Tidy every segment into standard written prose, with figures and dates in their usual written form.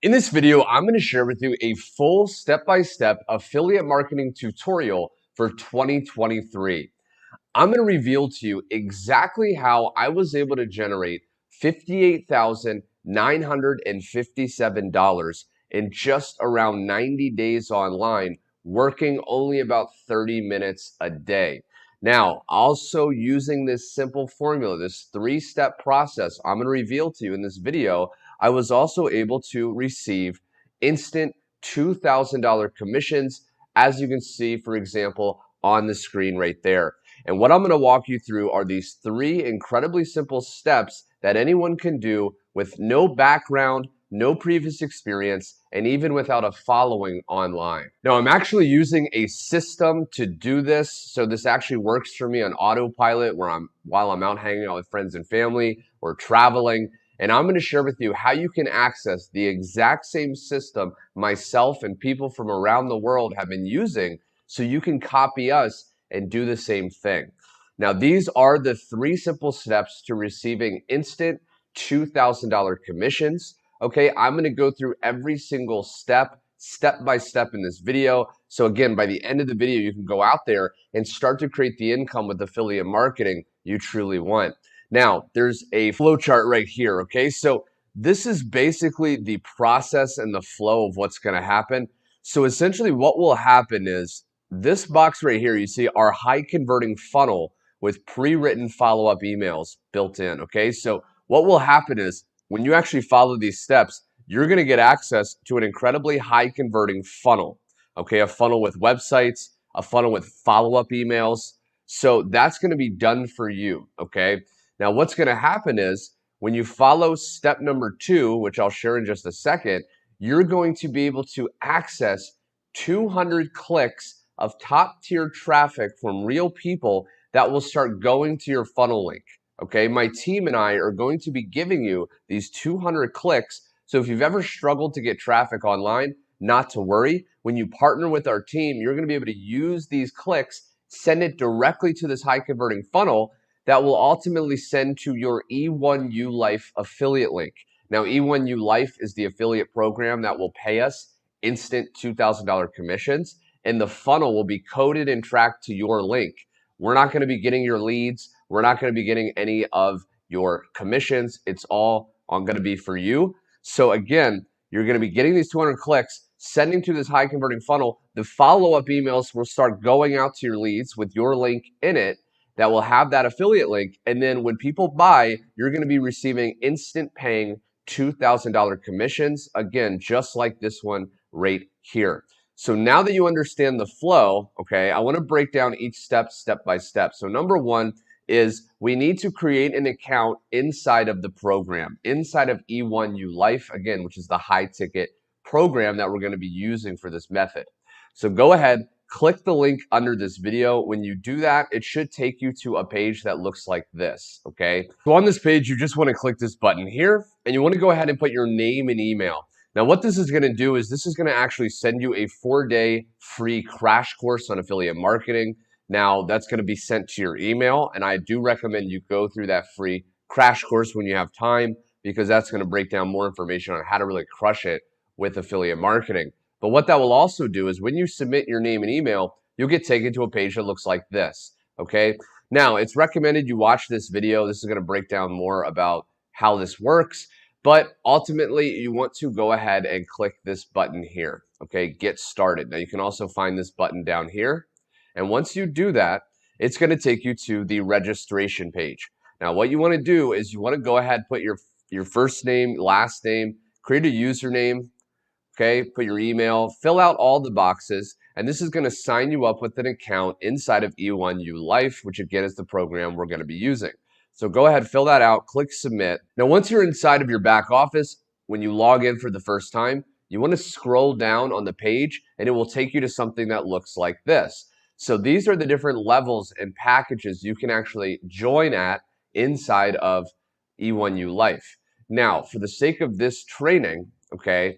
In this video, I'm going to share with you a full step-by-step affiliate marketing tutorial for 2023. I'm going to reveal to you exactly how I was able to generate $58,957 in just around 90 days online, working only about 30 minutes a day. Now, also using this simple formula, this three-step process I'm going to reveal to you in this video, I was also able to receive instant $2,000 commissions, as you can see, for example, on the screen right there. And what I'm going to walk you through are these three incredibly simple steps that anyone can do with no background, no previous experience, and even without a following online. Now, I'm actually using a system to do this. So this actually works for me on autopilot while I'm out hanging out with friends and family or traveling. And I'm going to share with you how you can access the exact same system myself and people from around the world have been using so you can copy us and do the same thing. Now, these are the three simple steps to receiving instant $2,000 commissions. Okay, I'm going to go through every single step by step in this video. So again, by the end of the video, you can go out there and start to create the income with affiliate marketing you truly want. Now, there's a flow chart right here. Okay, so this is basically the process and the flow of what's going to happen. So essentially what will happen is this box right here, you see our high converting funnel with pre-written follow-up emails built in. Okay, so what will happen is when you actually follow these steps, you're going to get access to an incredibly high converting funnel. Okay, a funnel with websites, a funnel with follow-up emails. So that's going to be done for you. Okay, now what's going to happen is when you follow step number 2, which I'll share in just a second, you're going to be able to access 200 clicks of top tier traffic from real people that will start going to your funnel link. Okay, my team and I are going to be giving you these 200 clicks. So if you've ever struggled to get traffic online, not to worry. When you partner with our team, you're going to be able to use these clicks, send it directly to this high converting funnel that will ultimately send to your E1U Life affiliate link. Now, E1U Life is the affiliate program that will pay us instant $2,000 commissions, and the funnel will be coded and tracked to your link. We're not going to be getting your leads. We're not going to be getting any of your commissions. It's all going to be for you. So again, you're going to be getting these 200 clicks, sending to this high converting funnel. The follow-up emails will start going out to your leads with your link in it that will have that affiliate link. And then when people buy, you're going to be receiving instant paying $2,000 commissions. Again, just like this one right here. So now that you understand the flow, okay, I want to break down each step by step. So number one is we need to create an account inside of the program, inside of E1U Life, again, which is the high ticket program that we're going to be using for this method. So go ahead, click the link under this video. When you do that, it should take you to a page that looks like this, okay? So on this page, you just want to click this button here, and you want to go ahead and put your name and email. Now, what this is going to do is this is going to actually send you a 4-day free crash course on affiliate marketing. Now, that's going to be sent to your email, and I do recommend you go through that free crash course when you have time because that's going to break down more information on how to really crush it with affiliate marketing. But what that will also do is when you submit your name and email, you'll get taken to a page that looks like this, okay? Now, it's recommended you watch this video. This is going to break down more about how this works. But ultimately, you want to go ahead and click this button here, okay? Get started. Now, you can also find this button down here. And once you do that, it's going to take you to the registration page. Now, what you want to do is you want to go ahead, put your first name, last name, create a username, okay? Put your email, fill out all the boxes, and this is going to sign you up with an account inside of E1U Life, which again is the program we're going to be using. So go ahead, fill that out, click submit. Now, once you're inside of your back office, when you log in for the first time, you want to scroll down on the page and it will take you to something that looks like this. So these are the different levels and packages you can actually join at inside of E1U Life. Now, for the sake of this training, okay,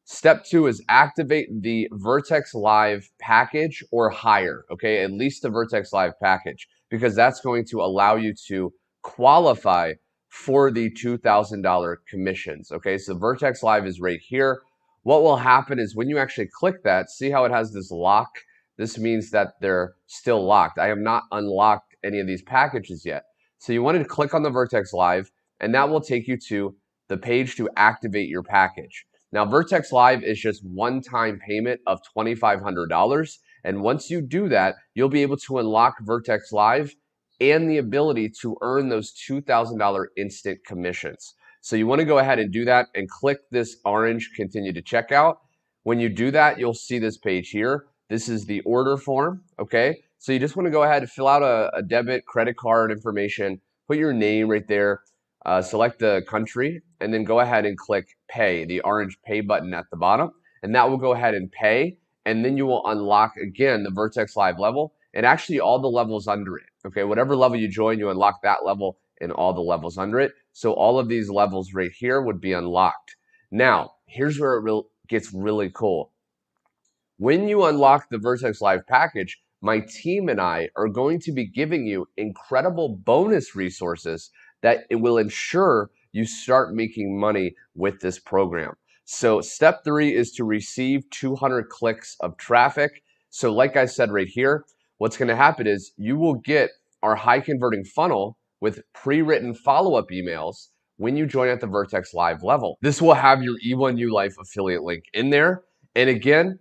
step 2 is activate the Vertex Live package or higher, okay, at least the Vertex Live package, because that's going to allow you to qualify for the $2,000 commissions. Okay, so Vertex Live is right here. What will happen is when you actually click that, see how it has this lock? This means that they're still locked. I have not unlocked any of these packages yet. So you wanted to click on the Vertex Live, and that will take you to the page to activate your package. Now, Vertex Live is just one-time payment of $2,500. And once you do that, you'll be able to unlock Vertex Live and the ability to earn those $2,000 instant commissions. So you want to go ahead and do that and click this orange continue to checkout. When you do that, you'll see this page here. This is the order form, okay? So you just want to go ahead and fill out a debit, credit card information, put your name right there, select the country, and then go ahead and click pay, the orange pay button at the bottom, and that will go ahead and pay, and then you will unlock again the Vertex Live level and actually all the levels under it. Okay, whatever level you join, you unlock that level and all the levels under it. So all of these levels right here would be unlocked. Now, here's where it gets really cool. When you unlock the Vertex Live package, my team and I are going to be giving you incredible bonus resources that it will ensure you start making money with this program. So step 3 is to receive 200 clicks of traffic. So like I said right here, what's going to happen is you will get our high converting funnel with pre-written follow-up emails when you join at the Vertex Live level. This will have your E1U Life affiliate link in there. And again,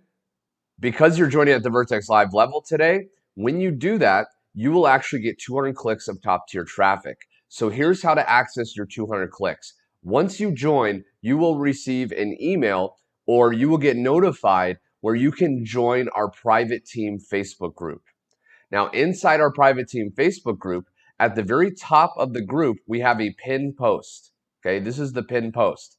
because you're joining at the Vertex Live level today, when you do that, you will actually get 200 clicks of top tier traffic. So here's how to access your 200 clicks. Once you join, you will receive an email or you will get notified where you can join our private team Facebook group. Now, inside our private team Facebook group, at the very top of the group, we have a pinned post. Okay, this is the pinned post.